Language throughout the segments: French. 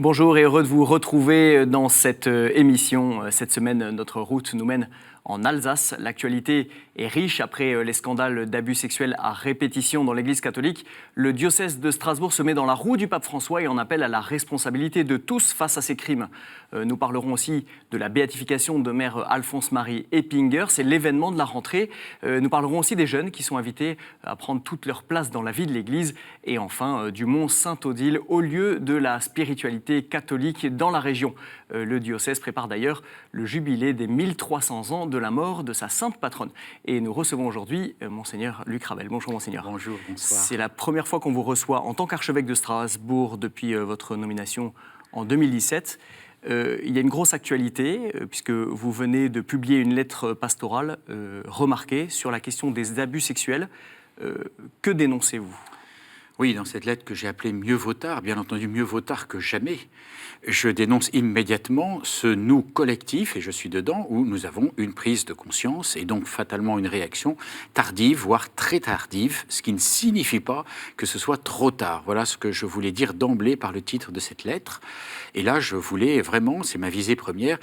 Bonjour et heureux de vous retrouver dans cette émission. Cette semaine, notre route nous mène en Alsace. L'actualité est riche après les scandales d'abus sexuels à répétition dans l'Église catholique. Le diocèse de Strasbourg se met dans la roue du pape François et en appelle à la responsabilité de tous face à ces crimes. Nous parlerons aussi de la béatification de mère Alphonse-Marie Eppinger. C'est l'événement de la rentrée. Nous parlerons aussi des jeunes qui sont invités à prendre toute leur place dans la vie de l'Église. Et enfin, du mont Saint-Odile, au lieu de la spiritualité catholique dans la région. Le diocèse prépare d'ailleurs le jubilé des 1300 ans de la mort de sa sainte patronne. Et nous recevons aujourd'hui Monseigneur Luc Rabel. Bonjour Monseigneur. Bonjour, bonsoir. C'est la première fois qu'on vous reçoit en tant qu'archevêque de Strasbourg depuis votre nomination en 2017. Il y a une grosse actualité puisque vous venez de publier une lettre pastorale remarquée sur la question des abus sexuels. Que dénoncez-vous ? Oui, dans cette lettre que j'ai appelée « Mieux vaut tard », bien entendu mieux vaut tard que jamais, je dénonce immédiatement ce nous collectif, et je suis dedans, où nous avons une prise de conscience et donc fatalement une réaction tardive, voire très tardive, ce qui ne signifie pas que ce soit trop tard. Voilà ce que je voulais dire d'emblée par le titre de cette lettre. Et là, je voulais vraiment, c'est ma visée première,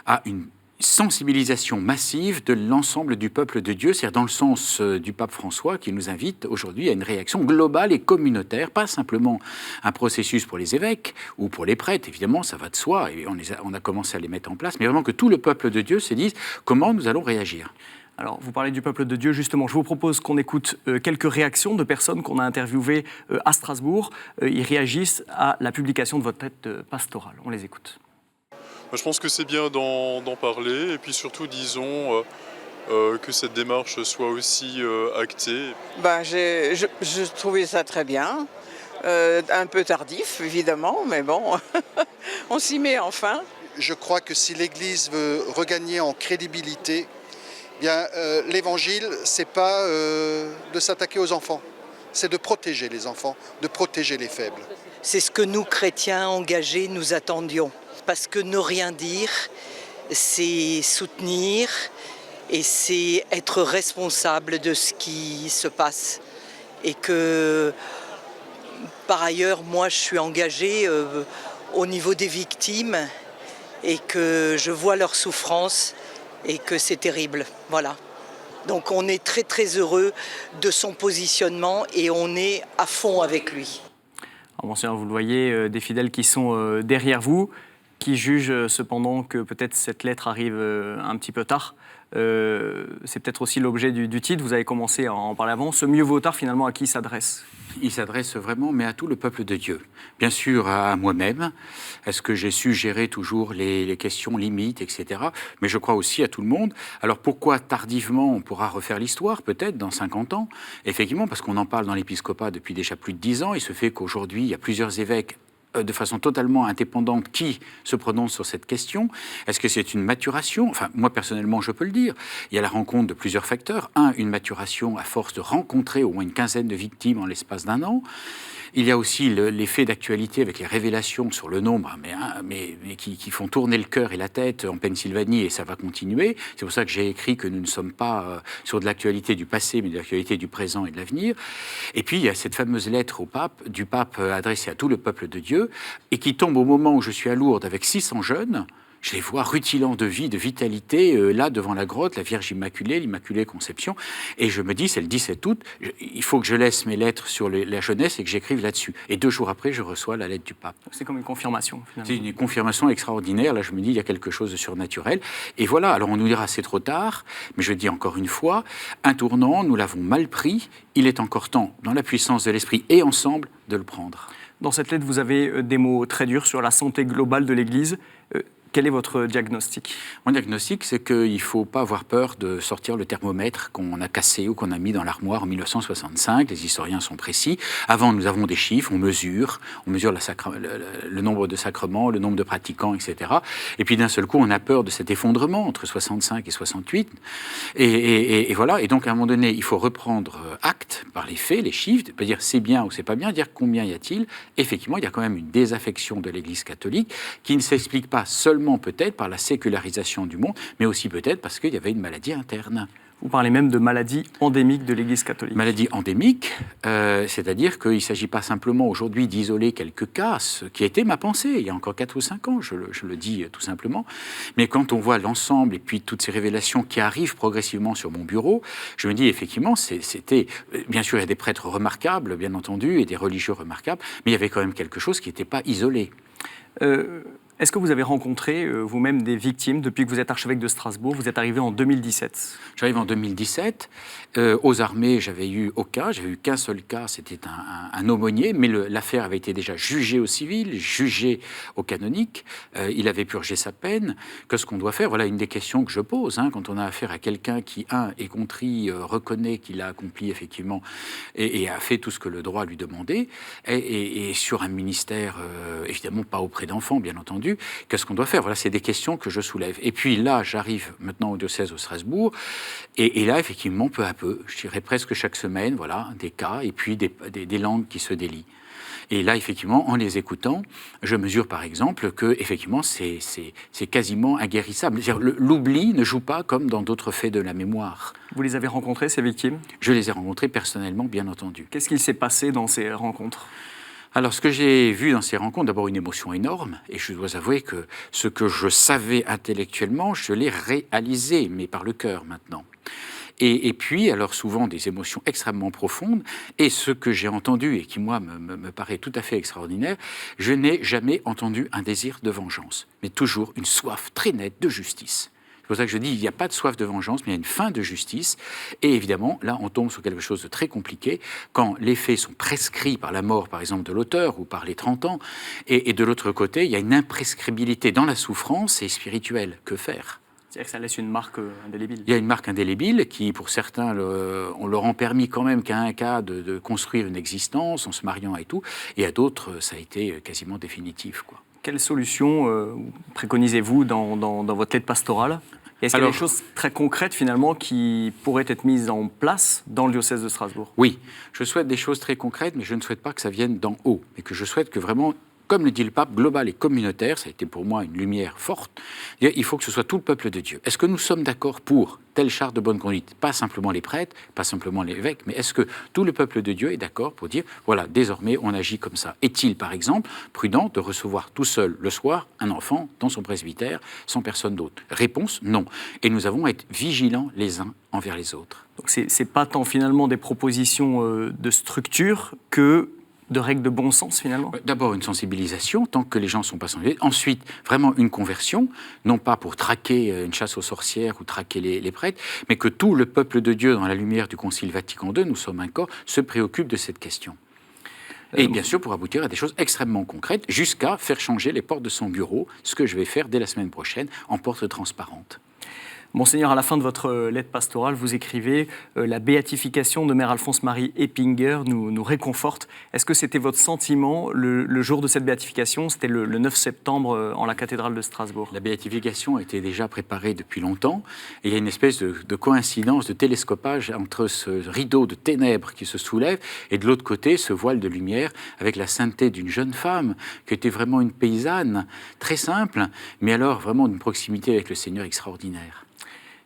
à une sensibilisation massive de l'ensemble du peuple de Dieu, c'est-à-dire dans le sens du pape François qui nous invite aujourd'hui à une réaction globale et communautaire, pas simplement un processus pour les évêques ou pour les prêtres, évidemment ça va de soi et on a commencé à les mettre en place, mais vraiment que tout le peuple de Dieu se dise comment nous allons réagir. Alors, vous parlez du peuple de Dieu, justement. Je vous propose qu'on écoute quelques réactions de personnes qu'on a interviewées à Strasbourg. Ils réagissent à la publication de votre lettre pastorale. On les écoute. Je pense que c'est bien d'en parler et puis surtout, disons, que cette démarche soit aussi actée. Je trouvais ça très bien, un peu tardif évidemment, mais bon, on s'y met enfin. Je crois que si l'Église veut regagner en crédibilité, l'Évangile, c'est pas de s'attaquer aux enfants, c'est de protéger les enfants, de protéger les faibles. C'est ce que nous, chrétiens engagés, nous attendions. Parce que ne rien dire, c'est soutenir et c'est être responsable de ce qui se passe. Et que, par ailleurs, moi, je suis engagée au niveau des victimes et que je vois leur souffrance et que c'est terrible. Voilà. Donc on est très très heureux de son positionnement et on est à fond avec lui. Alors, Monseigneur, vous le voyez, des fidèles qui sont derrière vous, qui juge cependant que peut-être cette lettre arrive un petit peu tard. C'est peut-être aussi l'objet du titre, vous avez commencé à en parler avant. Ce mieux vaut tard, finalement, à qui il s'adresse ? Il s'adresse vraiment, mais à tout le peuple de Dieu. Bien sûr, à moi-même. Est-ce que j'ai su gérer toujours les questions limites, etc. Mais je crois aussi à tout le monde. Alors pourquoi tardivement on pourra refaire l'histoire, peut-être, dans 50 ans ? Effectivement, parce qu'on en parle dans l'épiscopat depuis déjà plus de 10 ans. Il se fait qu'aujourd'hui, il y a plusieurs évêques de façon totalement indépendante qui se prononce sur cette question. Est-ce que c'est une maturation ? Enfin, moi, personnellement, je peux le dire. Il y a la rencontre de plusieurs facteurs. Une maturation à force de rencontrer au moins une quinzaine de victimes en l'espace d'un an. Il y a aussi l'effet d'actualité avec les révélations sur le nombre, mais qui font tourner le cœur et la tête en Pennsylvanie, et ça va continuer. C'est pour ça que j'ai écrit que nous ne sommes pas sur de l'actualité du passé, mais de l'actualité du présent et de l'avenir. Et puis, il y a cette fameuse lettre du pape adressée à tout le peuple de Dieu, et qui tombe au moment où je suis à Lourdes avec 600 jeunes. Je les vois rutilants de vie, de vitalité, là, devant la grotte, la Vierge Immaculée, l'Immaculée Conception. Et je me dis, c'est le 17 août, il faut que je laisse mes lettres sur la jeunesse et que j'écrive là-dessus. Et 2 jours après, je reçois la lettre du pape. C'est comme une confirmation, finalement. C'est une confirmation extraordinaire. Là, je me dis, il y a quelque chose de surnaturel. Et voilà, alors on nous dira, c'est trop tard. Mais je dis encore une fois, un tournant, nous l'avons mal pris. Il est encore temps, dans la puissance de l'Esprit et ensemble, de le prendre. Dans cette lettre, vous avez des mots très durs sur la santé globale de l'Église. Quel est votre diagnostic ? Mon diagnostic, c'est qu'il ne faut pas avoir peur de sortir le thermomètre qu'on a cassé ou qu'on a mis dans l'armoire en 1965. Les historiens sont précis. Avant, nous avons des chiffres, on mesure le nombre de sacrements, le nombre de pratiquants, etc. Et puis d'un seul coup, on a peur de cet effondrement entre 65 et 68. Et voilà. Et donc, à un moment donné, il faut reprendre acte par les faits, les chiffres, pas dire c'est bien ou c'est pas bien, dire combien y a-t-il. Effectivement, il y a quand même une désaffection de l'Église catholique qui ne s'explique pas seulement peut-être par la sécularisation du monde, mais aussi peut-être parce qu'il y avait une maladie interne. Vous parlez même de maladie endémique de l'Église catholique. Maladie endémique, c'est-à-dire qu'il ne s'agit pas simplement aujourd'hui d'isoler quelques cas, ce qui a été ma pensée il y a encore 4 ou 5 ans, je le dis tout simplement. Mais quand on voit l'ensemble et puis toutes ces révélations qui arrivent progressivement sur mon bureau, je me dis effectivement, c'était... Bien sûr, il y a des prêtres remarquables, bien entendu, et des religieux remarquables, mais il y avait quand même quelque chose qui n'était pas isolé. Est-ce que vous avez rencontré vous-même des victimes depuis que vous êtes archevêque de Strasbourg? Vous êtes arrivé en 2017. J'arrive en 2017. Aux armées, j'avais eu aucun. J'avais eu qu'un seul cas, c'était un aumônier, mais l'affaire avait été déjà jugée au civil, jugée au canonique. Il avait purgé sa peine. Qu'est-ce qu'on doit faire? Voilà une des questions que je pose quand on a affaire à quelqu'un qui, est contrit, reconnaît qu'il a accompli effectivement et a fait tout ce que le droit lui demandait, et sur un ministère, évidemment pas auprès d'enfants, bien entendu. Qu'est-ce qu'on doit faire? Voilà, c'est des questions que je soulève. Et puis là, j'arrive maintenant au diocèse de Strasbourg, et là, effectivement, peu à peu, je dirais presque chaque semaine, voilà, des cas, et puis des langues qui se délient. Et là, effectivement, en les écoutant, je mesure par exemple que, effectivement, c'est quasiment inguérissable. L'oubli ne joue pas comme dans d'autres faits de la mémoire. Vous les avez rencontrés, ces victimes? Je les ai rencontrés personnellement, bien entendu. Qu'est-ce qu'il s'est passé dans ces rencontres? Alors, ce que j'ai vu dans ces rencontres, d'abord une émotion énorme, et je dois avouer que ce que je savais intellectuellement, je l'ai réalisé, mais par le cœur maintenant. Et puis, alors souvent des émotions extrêmement profondes, et ce que j'ai entendu, et qui moi me paraît tout à fait extraordinaire, je n'ai jamais entendu un désir de vengeance, mais toujours une soif très nette de justice. C'est pour ça que je dis, il n'y a pas de soif de vengeance, mais il y a une faim de justice. Et évidemment, là, on tombe sur quelque chose de très compliqué, quand les faits sont prescrits par la mort, par exemple, de l'auteur, ou par les 30 ans, et de l'autre côté, il y a une imprescriptibilité dans la souffrance et spirituelle. Que faire? C'est-à-dire que ça laisse une marque indélébile. Il y a une marque indélébile qui, pour certains, on leur a permis quand même qu'à un cas de construire une existence en se mariant et tout, et à d'autres, ça a été quasiment définitif, quoi. Quelle solution préconisez-vous dans votre lettre pastorale? Est-ce qu'il y a des choses très concrètes, finalement, qui pourraient être mises en place dans le diocèse de Strasbourg? Oui, je souhaite des choses très concrètes, mais je ne souhaite pas que ça vienne d'en haut, mais que je souhaite que vraiment, comme le dit le pape, global et communautaire, ça a été pour moi une lumière forte, il faut que ce soit tout le peuple de Dieu. Est-ce que nous sommes d'accord pour telle charte de bonne conduite? Pas simplement les prêtres, pas simplement les évêques, mais est-ce que tout le peuple de Dieu est d'accord pour dire, voilà, désormais on agit comme ça? Est-il, par exemple, prudent de recevoir tout seul, le soir, un enfant dans son presbytère, sans personne d'autre? Réponse, non. Et nous avons à être vigilants les uns envers les autres. Donc c'est pas tant finalement des propositions de structure que de règles de bon sens, finalement? D'abord, une sensibilisation, tant que les gens ne sont pas sensibilisés. Ensuite, vraiment une conversion, non pas pour traquer une chasse aux sorcières ou traquer les prêtres, mais que tout le peuple de Dieu, dans la lumière du Concile Vatican II, nous sommes un corps, se préoccupe de cette question. Et bien sûr, pour aboutir à des choses extrêmement concrètes, jusqu'à faire changer les portes de son bureau, ce que je vais faire dès la semaine prochaine, en porte transparente. Monseigneur, à la fin de votre lettre pastorale, vous écrivez « La béatification de Mère Alphonse-Marie Eppinger nous réconforte ». Est-ce que c'était votre sentiment le jour de cette béatification? C'était le 9 septembre en la cathédrale de Strasbourg. La béatification était déjà préparée depuis longtemps. Et il y a une espèce de coïncidence, de télescopage entre ce rideau de ténèbres qui se soulève et de l'autre côté, ce voile de lumière avec la sainteté d'une jeune femme qui était vraiment une paysanne, très simple, mais alors vraiment d'une proximité avec le Seigneur extraordinaire.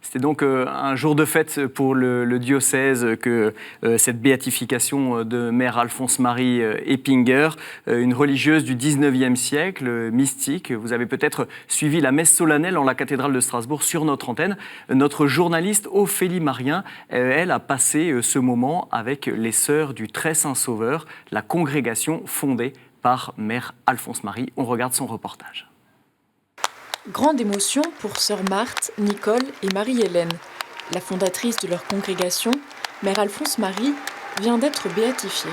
C'était donc un jour de fête pour le diocèse que cette béatification de Mère Alphonse-Marie Eppinger, une religieuse du 19e siècle, mystique. Vous avez peut-être suivi la messe solennelle en la cathédrale de Strasbourg sur notre antenne. Notre journaliste Ophélie Marien, elle a passé ce moment avec les Sœurs du Très Saint Sauveur, la congrégation fondée par Mère Alphonse-Marie. On regarde son reportage. Grande émotion pour sœurs Marthe, Nicole et Marie-Hélène. La fondatrice de leur congrégation, Mère Alphonse-Marie, vient d'être béatifiée.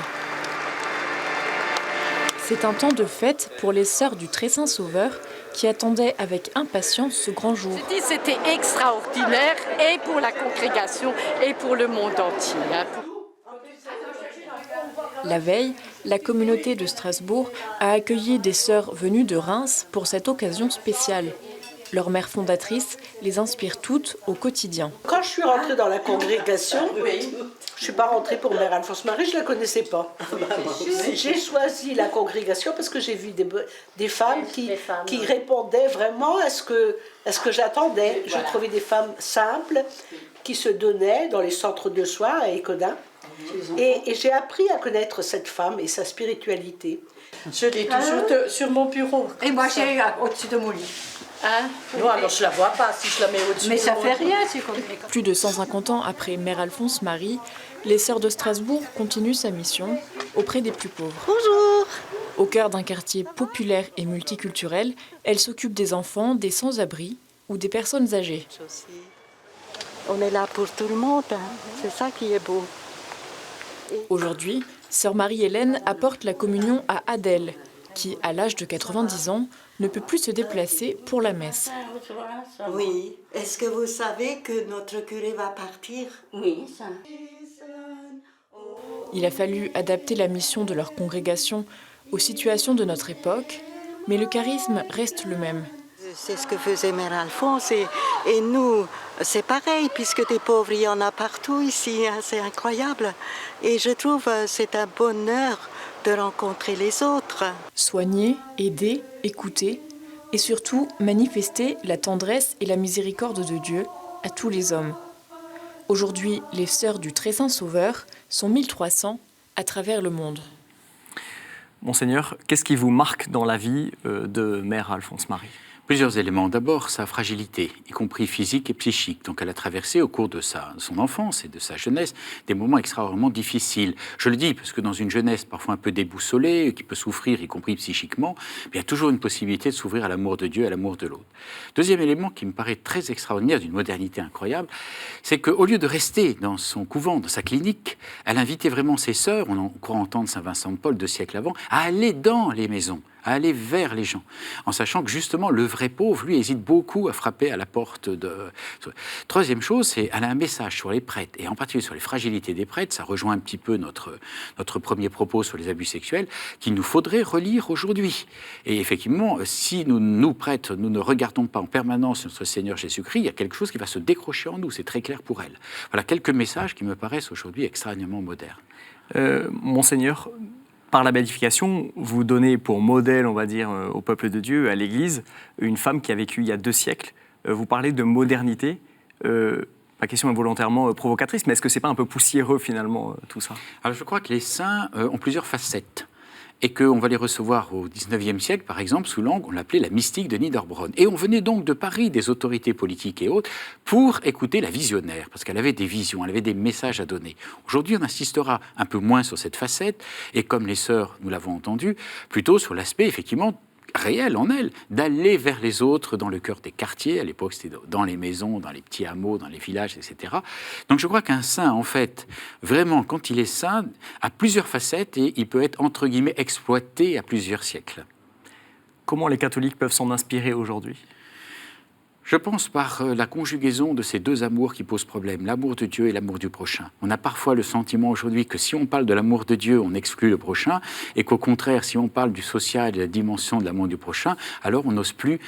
C'est un temps de fête pour les sœurs du Très Saint Sauveur qui attendaient avec impatience ce grand jour. C'était extraordinaire et pour la congrégation et pour le monde entier. La veille, la communauté de Strasbourg a accueilli des sœurs venues de Reims pour cette occasion spéciale. Leur mère fondatrice les inspire toutes au quotidien. Quand je suis rentrée dans la congrégation, Je ne suis pas rentrée pour Mère Alphonse Marie, je ne la connaissais pas. J'ai choisi la congrégation parce que j'ai vu des femmes qui répondaient vraiment à ce que j'attendais. Je trouvais des femmes simples qui se donnaient dans les centres de soins à Écodin. Et j'ai appris à connaître cette femme et sa spiritualité. Je l'ai toujours sur mon bureau. Et moi, j'ai au-dessus de mon lit. Hein? Non, alors je ne la vois pas si je la mets au-dessus. Mais de ça mon fait lit. rien, c'est comme... Plus de 150 ans après Mère Alphonse Marie, les Sœurs de Strasbourg continuent sa mission auprès des plus pauvres. Bonjour. Au cœur d'un quartier populaire et multiculturel, elle s'occupe des enfants, des sans-abri ou des personnes âgées. On est là pour tout le monde, hein. C'est ça qui est beau. Aujourd'hui, Sœur Marie-Hélène apporte la communion à Adèle, qui, à l'âge de 90 ans, ne peut plus se déplacer pour la messe. Oui. Est-ce que vous savez que notre curé va partir? Oui, ça. Il a fallu adapter la mission de leur congrégation aux situations de notre époque, mais le charisme reste le même. C'est ce que faisait Mère Alphonse et nous, c'est pareil, puisque des pauvres, il y en a partout ici, hein, c'est incroyable. Et je trouve que c'est un bonheur de rencontrer les autres. Soigner, aider, écouter et surtout manifester la tendresse et la miséricorde de Dieu à tous les hommes. Aujourd'hui, les Sœurs du Très Saint Sauveur sont 1300 à travers le monde. Monseigneur, qu'est-ce qui vous marque dans la vie de Mère Alphonse Marie ? Plusieurs éléments. D'abord, sa fragilité, y compris physique et psychique. Donc, elle a traversé au cours de son enfance et de sa jeunesse des moments extraordinairement difficiles. Je le dis parce que dans une jeunesse parfois un peu déboussolée, qui peut souffrir, y compris psychiquement, il y a toujours une possibilité de s'ouvrir à l'amour de Dieu et à l'amour de l'autre. Deuxième élément qui me paraît très extraordinaire, d'une modernité incroyable, c'est qu'au lieu de rester dans son couvent, dans sa clinique, elle invitait vraiment ses sœurs, on croit entendre Saint Vincent de Paul 2 siècles avant, à aller dans les maisons, à aller vers les gens, en sachant que justement le vrai pauvre, lui, hésite beaucoup à frapper à la porte de... Troisième chose, c'est qu'elle a un message sur les prêtres, et en particulier sur les fragilités des prêtres, ça rejoint un petit peu notre premier propos sur les abus sexuels, qu'il nous faudrait relire aujourd'hui. Et effectivement, si nous prêtres, nous ne regardons pas en permanence notre Seigneur Jésus-Christ, il y a quelque chose qui va se décrocher en nous, c'est très clair pour elle. Voilà quelques messages qui me paraissent aujourd'hui extrêmement modernes. Monseigneur, par la béatification, vous donnez pour modèle, on va dire, au peuple de Dieu, à l'Église, une femme qui a vécu il y a 2 siècles. Vous parlez de modernité. Ma question est volontairement provocatrice, mais est-ce que ce n'est pas un peu poussiéreux, finalement, tout ça ? Alors, je crois que les saints ont plusieurs facettes. Et qu'on va les recevoir au XIXe siècle, par exemple, sous l'angle, on l'appelait la mystique de Niederbronn. Et on venait donc de Paris, des autorités politiques et autres, pour écouter la visionnaire, parce qu'elle avait des visions, elle avait des messages à donner. Aujourd'hui, on insistera un peu moins sur cette facette, et comme les sœurs, nous l'avons entendu, plutôt sur l'aspect, effectivement, réel en elle, d'aller vers les autres dans le cœur des quartiers. À l'époque, c'était dans les maisons, dans les petits hameaux, dans les villages, etc. Donc je crois qu'un saint, en fait, vraiment, quand il est saint, a plusieurs facettes et il peut être, entre guillemets, exploité à plusieurs siècles. Comment les catholiques peuvent s'en inspirer aujourd'hui ? Je pense par la conjugaison de ces deux amours qui posent problème, l'amour de Dieu et l'amour du prochain. On a parfois le sentiment aujourd'hui que si on parle de l'amour de Dieu, on exclut le prochain, et qu'au contraire, si on parle du social et de la dimension de l'amour du prochain, alors on n'ose plus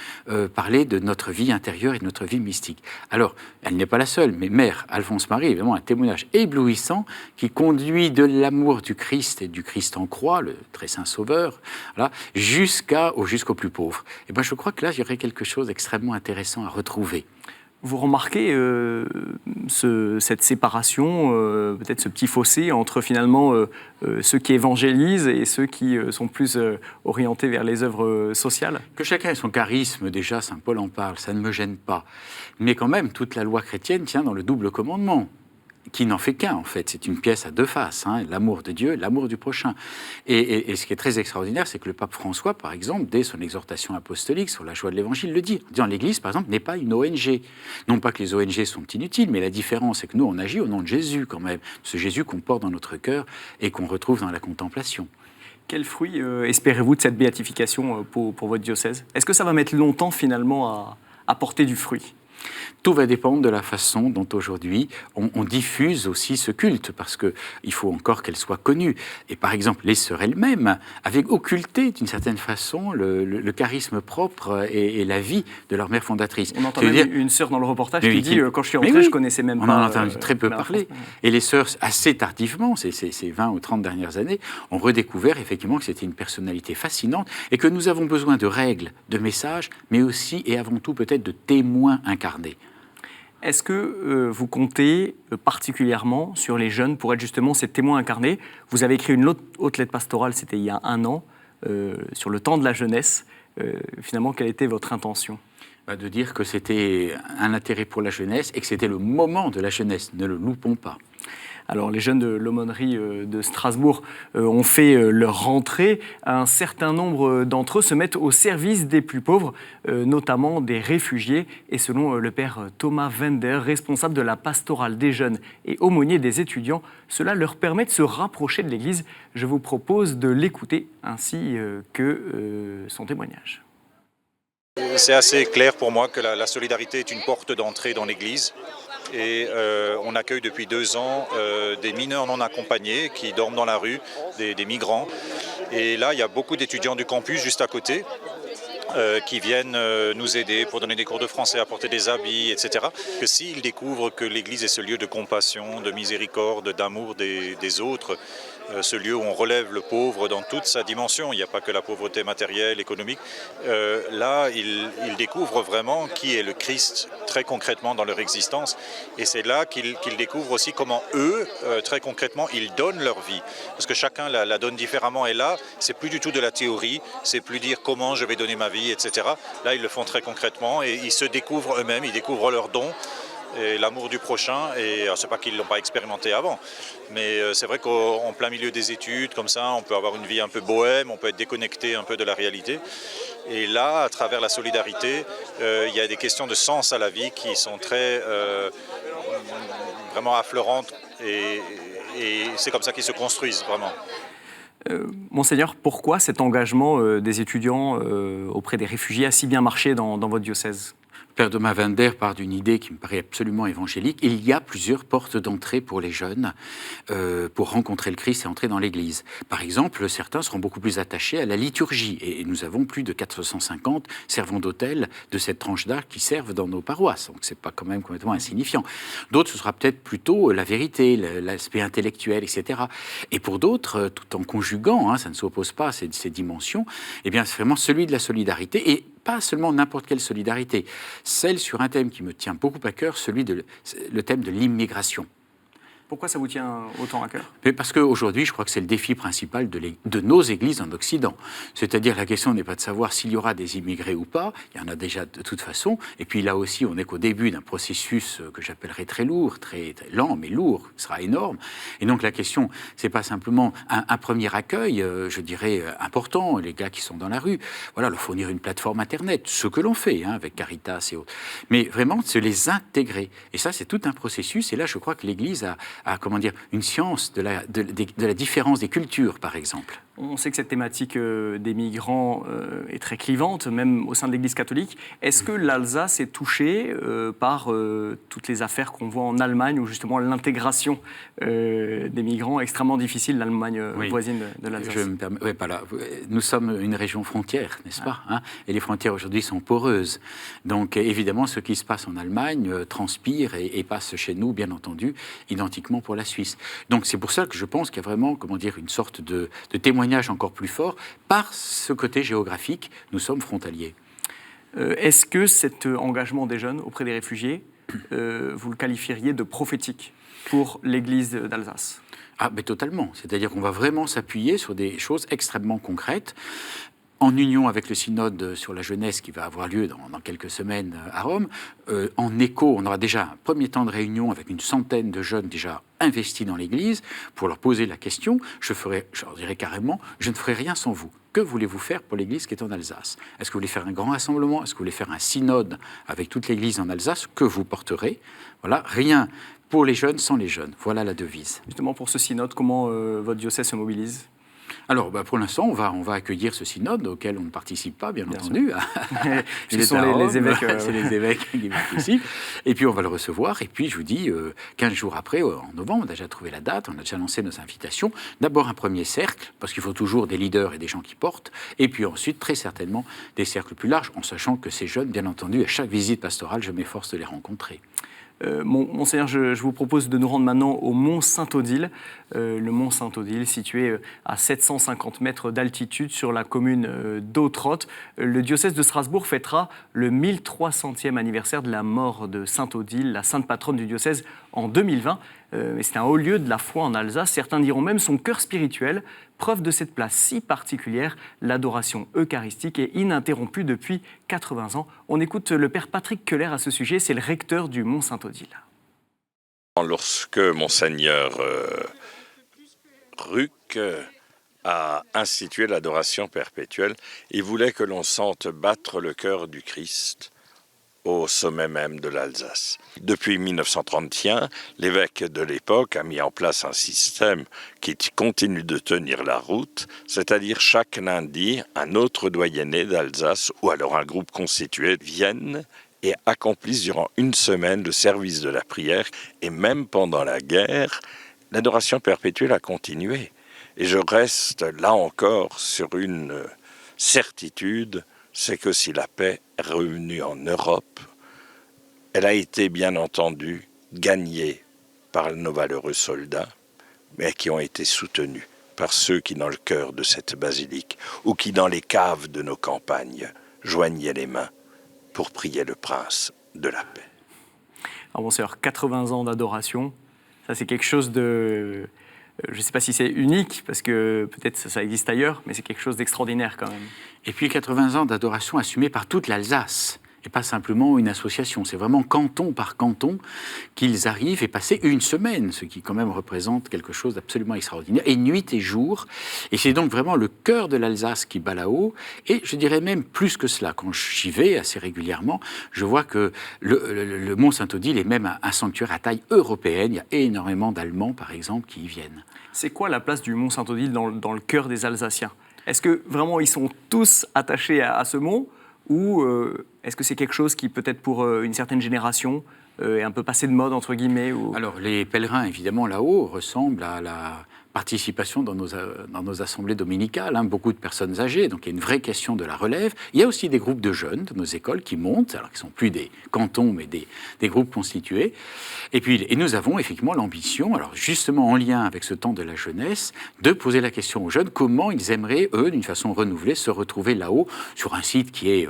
parler de notre vie intérieure et de notre vie mystique. Alors, elle n'est pas la seule, mais Mère Alphonse Marie est vraiment un témoignage éblouissant qui conduit de l'amour du Christ et du Christ en croix, le très saint sauveur, voilà, jusqu'au plus pauvre. Et ben, je crois que là, il y aurait quelque chose d'extrêmement intéressant à retrouver. Vous remarquez cette séparation, peut-être ce petit fossé entre finalement ceux qui évangélisent et ceux qui sont plus orientés vers les œuvres sociales ? Que chacun ait son charisme, déjà, saint Paul en parle, ça ne me gêne pas. Mais quand même, toute la loi chrétienne tient dans le double commandement, qui n'en fait qu'un, en fait. C'est une pièce à deux faces, hein, l'amour de Dieu, l'amour du prochain. Et ce qui est très extraordinaire, c'est que le pape François, par exemple, dès son exhortation apostolique sur la joie de l'Évangile, le dit. L'Église, par exemple, n'est pas une ONG. Non pas que les ONG sont inutiles, mais la différence, c'est que nous, on agit au nom de Jésus, quand même. Ce Jésus qu'on porte dans notre cœur et qu'on retrouve dans la contemplation. Quel fruit espérez-vous de cette béatification pour votre diocèse ? Est-ce que ça va mettre longtemps, finalement, à porter du fruit ? Tout va dépendre de la façon dont aujourd'hui on diffuse aussi ce culte, parce qu'il faut encore qu'elle soit connue. Et par exemple, les sœurs elles-mêmes avaient occulté d'une certaine façon le charisme propre et la vie de leur mère fondatrice. On entend même une sœur dans le reportage qui dit quand je suis rentrée, je connaissais même pas. On en a entendu très peu parler. Et les sœurs, assez tardivement, ces 20 ou 30 dernières années, ont redécouvert effectivement que c'était une personnalité fascinante et que nous avons besoin de règles, de messages, mais aussi et avant tout peut-être de témoins incarnés. Est-ce que vous comptez particulièrement sur les jeunes pour être justement ces témoins incarnés? Vous avez écrit une haute lettre pastorale, c'était il y a 1 an, sur le temps de la jeunesse. Finalement, quelle était votre intention? De dire que c'était un intérêt pour la jeunesse et que c'était le moment de la jeunesse. Ne le loupons pas. Alors, les jeunes de l'aumônerie de Strasbourg ont fait leur rentrée. Un certain nombre d'entre eux se mettent au service des plus pauvres, notamment des réfugiés. Et selon le père Thomas Wender, responsable de la pastorale des jeunes et aumônier des étudiants, cela leur permet de se rapprocher de l'Église. Je vous propose de l'écouter ainsi que son témoignage. C'est assez clair pour moi que la solidarité est une porte d'entrée dans l'Église. Et on accueille depuis 2 ans des mineurs non accompagnés qui dorment dans la rue, des migrants. Et là, il y a beaucoup d'étudiants du campus juste à côté qui viennent nous aider pour donner des cours de français, apporter des habits, etc. Que s'ils découvrent que l'Église est ce lieu de compassion, de miséricorde, d'amour des autres, ce lieu où on relève le pauvre dans toute sa dimension, il n'y a pas que la pauvreté matérielle, économique, là, ils découvrent vraiment qui est le Christ très concrètement dans leur existence. Et c'est là qu'ils découvrent aussi comment eux, très concrètement, ils donnent leur vie. Parce que chacun la donne différemment. Et là, c'est plus du tout de la théorie, c'est plus dire comment je vais donner ma vie, etc. Là, ils le font très concrètement et ils se découvrent eux-mêmes, ils découvrent leurs dons et l'amour du prochain. Et c'est pas qu'ils ne l'ont pas expérimenté avant, mais c'est vrai qu'en plein milieu des études, comme ça, on peut avoir une vie un peu bohème, on peut être déconnecté un peu de la réalité. Et là, à travers la solidarité, il y a des questions de sens à la vie qui sont très vraiment affleurantes et c'est comme ça qu'ils se construisent vraiment. Monseigneur, pourquoi cet engagement des étudiants auprès des réfugiés a si bien marché dans votre diocèse ? Père Thomas Wender part d'une idée qui me paraît absolument évangélique. Il y a plusieurs portes d'entrée pour les jeunes pour rencontrer le Christ et entrer dans l'Église. Par exemple, certains seront beaucoup plus attachés à la liturgie. Et nous avons plus de 450 servants d'autel de cette tranche d'âge qui servent dans nos paroisses. Donc ce n'est pas quand même complètement insignifiant. D'autres, ce sera peut-être plutôt la vérité, l'aspect intellectuel, etc. Et pour d'autres, tout en conjuguant, ça ne s'oppose pas à ces dimensions, eh bien, c'est vraiment celui de la solidarité. Et pas seulement n'importe quelle solidarité, celle sur un thème qui me tient beaucoup à cœur, le thème de l'immigration. Pourquoi ça vous tient autant à cœur ? Parce qu'aujourd'hui, je crois que c'est le défi principal de nos églises en Occident. C'est-à-dire, la question n'est pas de savoir s'il y aura des immigrés ou pas, il y en a déjà de toute façon, et puis là aussi, on n'est qu'au début d'un processus que j'appellerais très lourd, très lent, mais lourd, ce sera énorme. Et donc la question, c'est pas simplement un premier accueil, je dirais, important, les gars qui sont dans la rue, voilà, leur fournir une plateforme Internet, ce que l'on fait avec Caritas et autres, mais vraiment, se les intégrer. Et ça, c'est tout un processus, et là, je crois que l'Église a comment dire, une science de la différence des cultures, par exemple. On sait que cette thématique des migrants est très clivante, même au sein de l'Église catholique. Est-ce que l'Alsace est touchée par toutes les affaires qu'on voit en Allemagne, où justement l'intégration des migrants est extrêmement difficile, l'Allemagne voisine de l'Alsace? Nous sommes une région frontière, n'est-ce pas, et les frontières aujourd'hui sont poreuses. Donc évidemment, ce qui se passe en Allemagne transpire et passe chez nous, bien entendu, identiquement pour la Suisse. Donc c'est pour ça que je pense qu'il y a vraiment, comment dire, une sorte de témoignage encore plus fort. Par ce côté géographique, nous sommes frontaliers. Est-ce que cet engagement des jeunes auprès des réfugiés, vous le qualifieriez de prophétique pour l'Église d'Alsace ? Mais totalement. C'est-à-dire qu'on va vraiment s'appuyer sur des choses extrêmement concrètes, en union avec le synode sur la jeunesse qui va avoir lieu dans quelques semaines à Rome. En écho, on aura déjà un premier temps de réunion avec une centaine de jeunes déjà investis dans l'Église pour leur poser la question. Je leur dirais carrément, je ne ferai rien sans vous. Que voulez-vous faire pour l'Église qui est en Alsace ? Est-ce que vous voulez faire un grand rassemblement ? Est-ce que vous voulez faire un synode avec toute l'Église en Alsace que vous porterez ? Voilà, rien pour les jeunes sans les jeunes. Voilà la devise. Justement, pour ce synode, comment votre diocèse se mobilise ? Alors, pour l'instant, on va accueillir ce synode auquel on ne participe pas, bien entendu. Ce sont les évêques. C'est les évêques qui participent. Et puis, on va le recevoir. Et puis, je vous dis, 15 jours après, en novembre, on a déjà trouvé la date, on a déjà lancé nos invitations. D'abord, un premier cercle, parce qu'il faut toujours des leaders et des gens qui portent. Et puis ensuite, très certainement, des cercles plus larges, en sachant que ces jeunes, bien entendu, à chaque visite pastorale, je m'efforce de les rencontrer. Monseigneur, je vous propose de nous rendre maintenant au Mont Saint-Odile. Le Mont Saint-Odile, situé à 750 mètres d'altitude sur la commune d'Autrotte. Le diocèse de Strasbourg fêtera le 1300e anniversaire de la mort de Sainte-Odile, la sainte patronne du diocèse, en 2020. C'est un haut lieu de la foi en Alsace. Certains diront même son cœur spirituel. Preuve de cette place si particulière, l'adoration eucharistique est ininterrompue depuis 80 ans. On écoute le père Patrick Keller à ce sujet, c'est le recteur du Mont Saint-Odile. Lorsque Monseigneur Ruck a institué l'adoration perpétuelle, il voulait que l'on sente battre le cœur du Christ au sommet même de l'Alsace. Depuis 1931, l'évêque de l'époque a mis en place un système qui continue de tenir la route, c'est-à-dire chaque lundi, un autre doyenné d'Alsace ou alors un groupe constitué viennent et accomplissent durant une semaine le service de la prière. Et même pendant la guerre, l'adoration perpétuelle a continué. Et je reste là encore sur une certitude, c'est que si la paix est revenue en Europe, elle a été bien entendu gagnée par nos valeureux soldats, mais qui ont été soutenus par ceux qui, dans le cœur de cette basilique, ou qui, dans les caves de nos campagnes, joignaient les mains pour prier le prince de la paix. Alors, Monseigneur, 80 ans d'adoration, ça c'est quelque chose de... Je ne sais pas si c'est unique, parce que peut-être ça existe ailleurs, mais c'est quelque chose d'extraordinaire quand même. Et puis 80 ans d'adoration assumée par toute l'Alsace, et pas simplement une association. C'est vraiment canton par canton qu'ils arrivent et passer une semaine, ce qui quand même représente quelque chose d'absolument extraordinaire, et nuit et jour. Et c'est donc vraiment le cœur de l'Alsace qui bat là-haut. Et je dirais même plus que cela. Quand j'y vais assez régulièrement, je vois que le Mont Saint-Odile est même un sanctuaire à taille européenne. Il y a énormément d'Allemands, par exemple, qui y viennent. C'est quoi la place du Mont Saint-Odile dans le cœur des Alsaciens ? Est-ce que vraiment ils sont tous attachés à ce mont, ou est-ce que c'est quelque chose qui peut-être pour une certaine génération est un peu passé de mode, entre guillemets ou... Alors les pèlerins, évidemment, là-haut, ressemblent à la participation dans nos assemblées dominicales, beaucoup de personnes âgées, donc il y a une vraie question de la relève. Il y a aussi des groupes de jeunes de nos écoles qui montent, alors qui ne sont plus des cantons, mais des groupes constitués. Et nous avons effectivement l'ambition, alors justement en lien avec ce temps de la jeunesse, de poser la question aux jeunes, comment ils aimeraient, eux, d'une façon renouvelée, se retrouver là-haut, sur un site qui est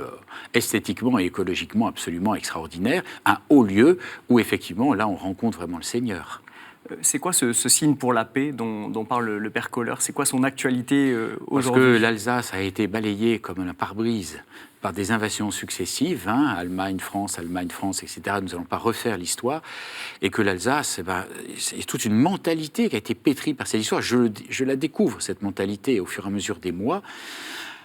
esthétiquement et écologiquement absolument extraordinaire, un haut lieu où effectivement, là, on rencontre vraiment le Seigneur. C'est quoi ce signe pour la paix dont parle le père Kohler ? C'est quoi son actualité aujourd'hui ? Parce que l'Alsace a été balayée comme un pare-brise par des invasions successives, Allemagne, France, etc. Nous n'allons pas refaire l'histoire. Et que l'Alsace, c'est toute une mentalité qui a été pétrie par cette histoire. Je la découvre, cette mentalité, au fur et à mesure des mois,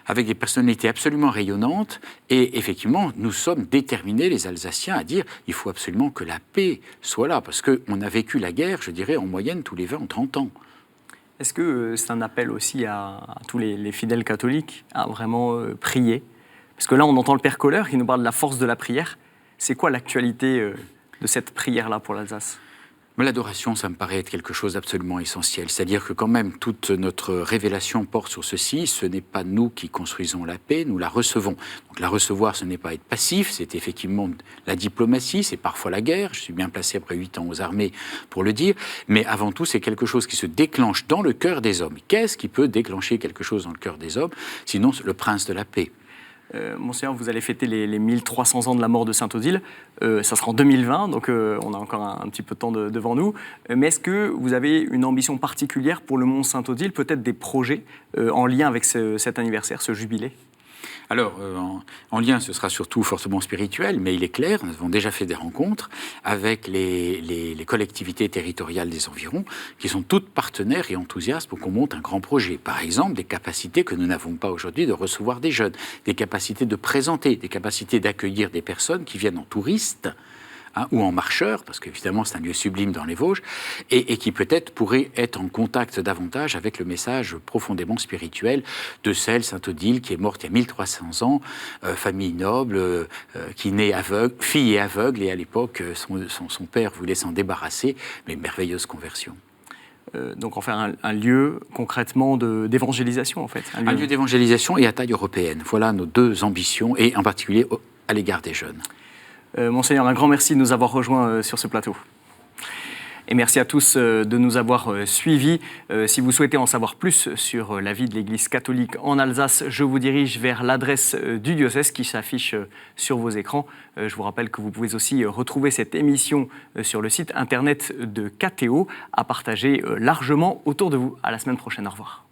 avec des personnalités absolument rayonnantes. Et effectivement, nous sommes déterminés, les Alsaciens, à dire il faut absolument que la paix soit là, parce qu'on a vécu la guerre, je dirais, en moyenne tous les 20 ou 30 ans. Est-ce que c'est un appel aussi à tous les fidèles catholiques à vraiment prier ? Parce que là, on entend le père Kohler qui nous parle de la force de la prière. C'est quoi l'actualité de cette prière-là pour l'Alsace ? Mais l'adoration, ça me paraît être quelque chose d'absolument essentiel. C'est-à-dire que quand même, toute notre révélation porte sur ceci. Ce n'est pas nous qui construisons la paix, nous la recevons. Donc la recevoir, ce n'est pas être passif, c'est effectivement la diplomatie, c'est parfois la guerre. Je suis bien placé après 8 ans aux armées pour le dire. Mais avant tout, c'est quelque chose qui se déclenche dans le cœur des hommes. Qu'est-ce qui peut déclencher quelque chose dans le cœur des hommes ? Sinon, le prince de la paix. Monseigneur, vous allez fêter les 1300 ans de la mort de Sainte-Odile. Ça sera en 2020, donc on a encore un petit peu de temps devant nous. Mais est-ce que vous avez une ambition particulière pour le Mont Sainte-Odile, peut-être des projets en lien avec cet anniversaire, ce jubilé ? Alors, en lien, ce sera surtout fortement spirituel, mais il est clair, nous avons déjà fait des rencontres avec les collectivités territoriales des environs, qui sont toutes partenaires et enthousiastes pour qu'on monte un grand projet. Par exemple, des capacités que nous n'avons pas aujourd'hui de recevoir des jeunes, des capacités de présenter, des capacités d'accueillir des personnes qui viennent en touristes hein, ou en marcheur, parce qu'évidemment c'est un lieu sublime dans les Vosges, et qui peut-être pourrait être en contact davantage avec le message profondément spirituel de celle, Sainte-Odile, qui est morte il y a 1300 ans, famille noble, qui naît aveugle, fille et aveugle, et à l'époque son père voulait s'en débarrasser, mais merveilleuse conversion. Donc en faire un lieu concrètement d'évangélisation en fait. Un lieu d'évangélisation et à taille européenne. Voilà nos deux ambitions et en particulier à l'égard des jeunes. Monseigneur, un grand merci de nous avoir rejoints sur ce plateau. Et merci à tous de nous avoir suivis. Si vous souhaitez en savoir plus sur la vie de l'Église catholique en Alsace, je vous dirige vers l'adresse du diocèse qui s'affiche sur vos écrans. Je vous rappelle que vous pouvez aussi retrouver cette émission sur le site internet de KTO à partager largement autour de vous. À la semaine prochaine. Au revoir.